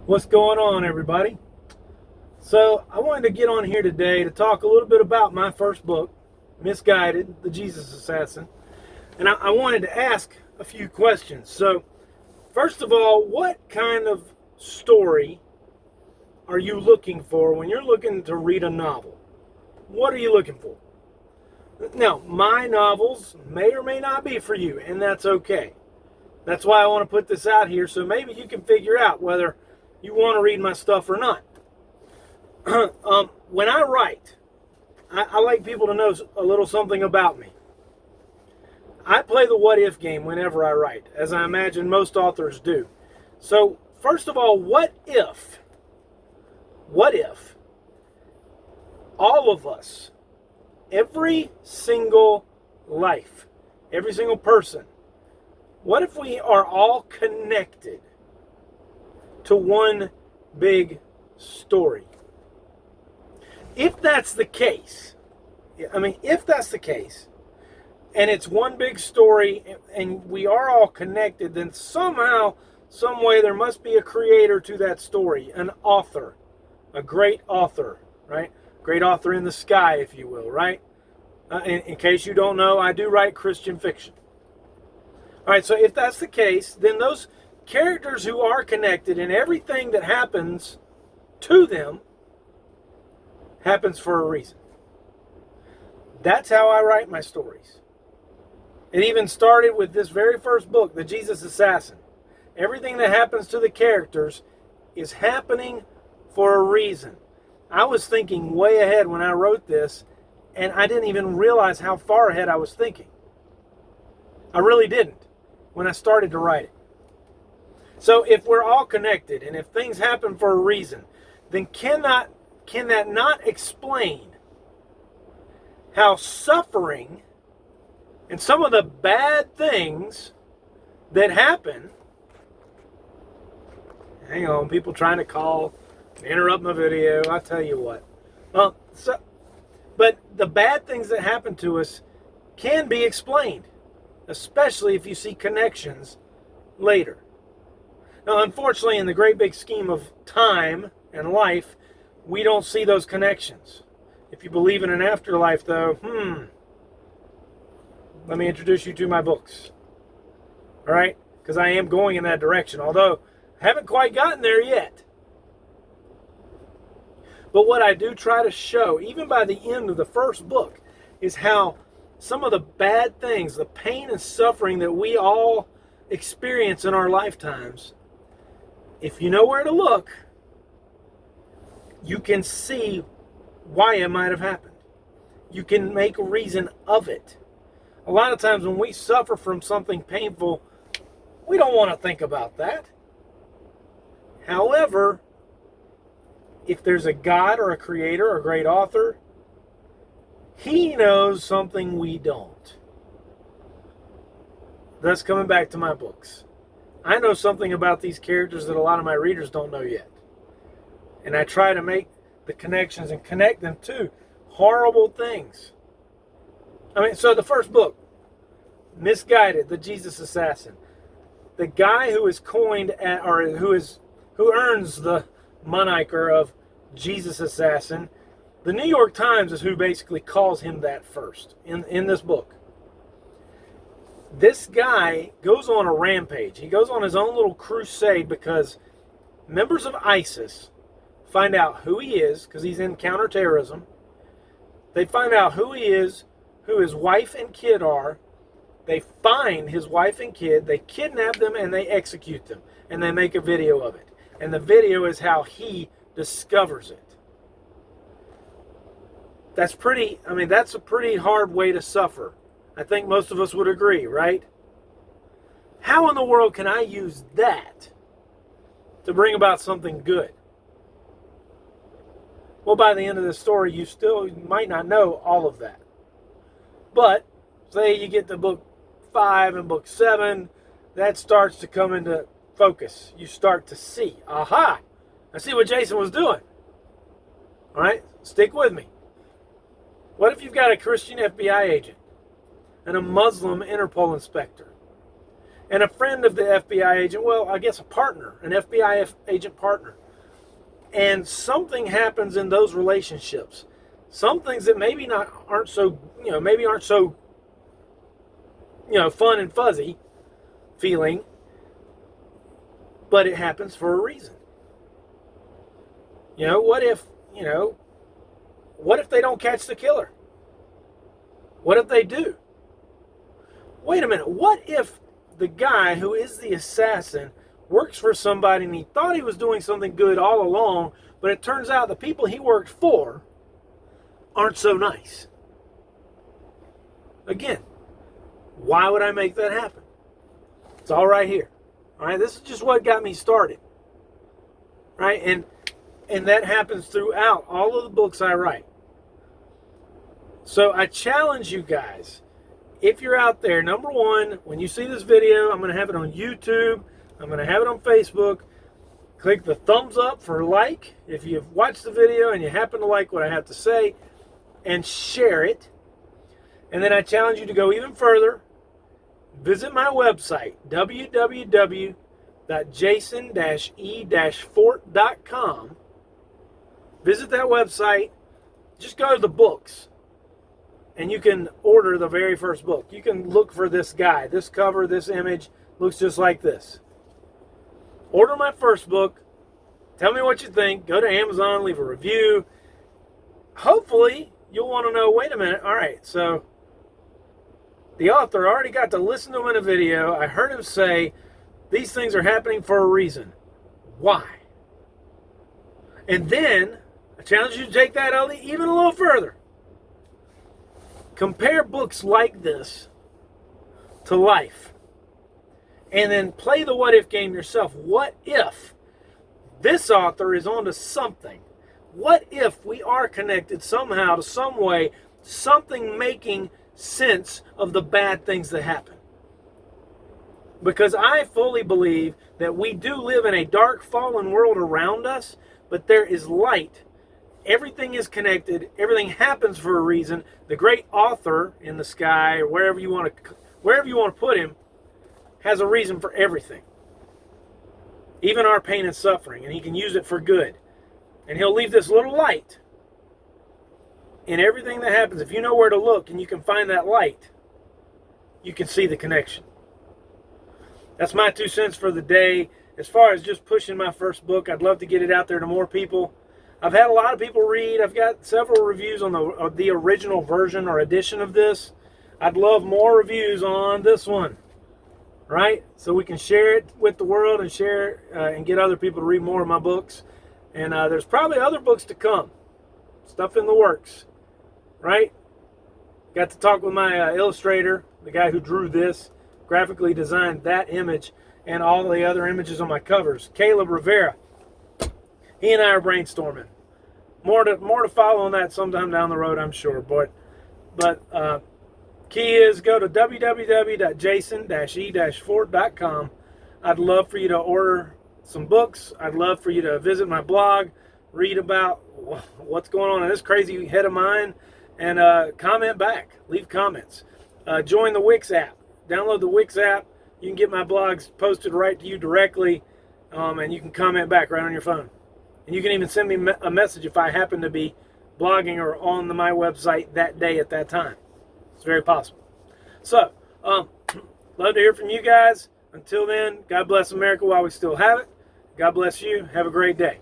What's going on, everybody? So I wanted to get on here today to talk a little bit about my first book, Misguided, the Jesus Assassin. And I wanted to ask a few questions. So first of all, what kind of story are you looking for when you're looking to read a novel? What are you looking for? Now, my novels may or may not be for you, and that's okay. That's why I want to put this out here, so maybe you can figure out whether you want to read my stuff or not. When I write, I like people to know a little something about me. I play the what if game whenever I write, as I imagine most authors do. So, first of all, what if all of us, every single life, every single person, what if we are all connected to one big story? If that's the case, and it's one big story and we are all connected, then somehow, some way, there must be a creator to that story, an author, a great author, right? Great author in the sky, if you will, right? In case you don't know, I do write Christian fiction. All right, so if that's the case, then those characters who are connected and everything that happens to them happens for a reason. That's how I write my stories. It even started with this very first book, The Jesus Assassin. Everything that happens to the characters is happening for a reason. I was thinking way ahead when I wrote this, and I didn't even realize how far ahead I was thinking. I really didn't when I started to write it. So if we're all connected, and if things happen for a reason, then can that not explain how suffering and some of the bad things that happen? Hang on, people trying to call, interrupt my video, I tell you what. But the bad things that happen to us can be explained, especially if you see connections later. Now, unfortunately, in the great big scheme of time and life, we don't see those connections. If you believe in an afterlife, though, let me introduce you to my books. All right? Because I am going in that direction, although I haven't quite gotten there yet. But what I do try to show, even by the end of the first book, is how some of the bad things, the pain and suffering that we all experience in our lifetimes, if you know where to look, you can see why it might have happened. You can make a reason of it. A lot of times when we suffer from something painful, we don't want to think about that. However, if there's a God or a creator or a great author, he knows something we don't. Thus, coming back to my books, I know something about these characters that a lot of my readers don't know yet. And I try to make the connections and connect them to horrible things. So the first book, Misguided, the Jesus Assassin. The guy who is coined who earns the moniker of Jesus Assassin, the New York Times is who basically calls him that first in this book. This guy goes on a rampage. He goes on his own little crusade because members of ISIS find out who he is, because he's in counterterrorism. They find out who he is, who his wife and kid are. They find his wife and kid, they kidnap them, and they execute them. And they make a video of it. And the video is how he discovers it. That's a pretty hard way to suffer. I think most of us would agree, right? How in the world can I use that to bring about something good? Well, by the end of the story, you still might not know all of that. But, say you get to book 5 and book 7, that starts to come into focus. You start to see, aha, I see what Jason was doing. All right, stick with me. What if you've got a Christian FBI agent and a Muslim Interpol inspector and a friend of the FBI agent, well, I guess a partner, an FBI agent partner. And something happens in those relationships. Some things that maybe aren't so, fun and fuzzy feeling, but it happens for a reason. What if they don't catch the killer? What if they do? Wait a minute, what if the guy who is the assassin works for somebody and he thought he was doing something good all along, but it turns out the people he worked for aren't so nice? Again, why would I make that happen? It's all right here. All right, this is just what got me started. Right? And that happens throughout all of the books I write. So I challenge you guys, if you're out there, number one, when you see this video, I'm going to have it on YouTube. I'm going to have it on Facebook. Click the thumbs up for like if you've watched the video and you happen to like what I have to say, and share it. And then I challenge you to go even further. Visit my website, www.jason-e-fort.com. Visit that website. Just go to the books, and you can order the very first book. You can look for this guy. This cover, this image looks just like this. Order my first book. Tell me what you think. Go to Amazon, leave a review. Hopefully, you'll want to know, wait a minute, all right, so the author already got to listen to him in a video. I heard him say, these things are happening for a reason. Why? And then, I challenge you to take that even a little further. Compare books like this to life. And then play the what-if game yourself. What if this author is onto something? What if we are connected somehow to some way, something making sense of the bad things that happen? Because I fully believe that we do live in a dark, fallen world around us, but there is light. Everything is connected. Everything happens for a reason. The great author in the sky, or wherever you want to put him, has a reason for everything. Even our pain and suffering, and he can use it for good. And he'll leave this little light in everything that happens. If you know where to look and you can find that light, you can see the connection. That's my 2 cents for the day. As far as just pushing my first book, I'd love to get it out there to more people. I've had a lot of people read. I've got several reviews on the original version or edition of this. I'd love more reviews on this one, right? So we can share it with the world and share and get other people to read more of my books. And there's probably other books to come. Stuff in the works, right? Got to talk with my illustrator, the guy who drew this, graphically designed that image and all the other images on my covers. Caleb Rivera. He and I are brainstorming. More to follow on that sometime down the road, I'm sure. But key is go to www.jason-e-fort.com. I'd love for you to order some books. I'd love for you to visit my blog, read about what's going on in this crazy head of mine, and comment back. Leave comments. Join the Wix app. Download the Wix app. You can get my blogs posted right to you directly, and you can comment back right on your phone. And you can even send me a message if I happen to be blogging or on my website that day at that time. It's very possible. So, love to hear from you guys. Until then, God bless America while we still have it. God bless you. Have a great day.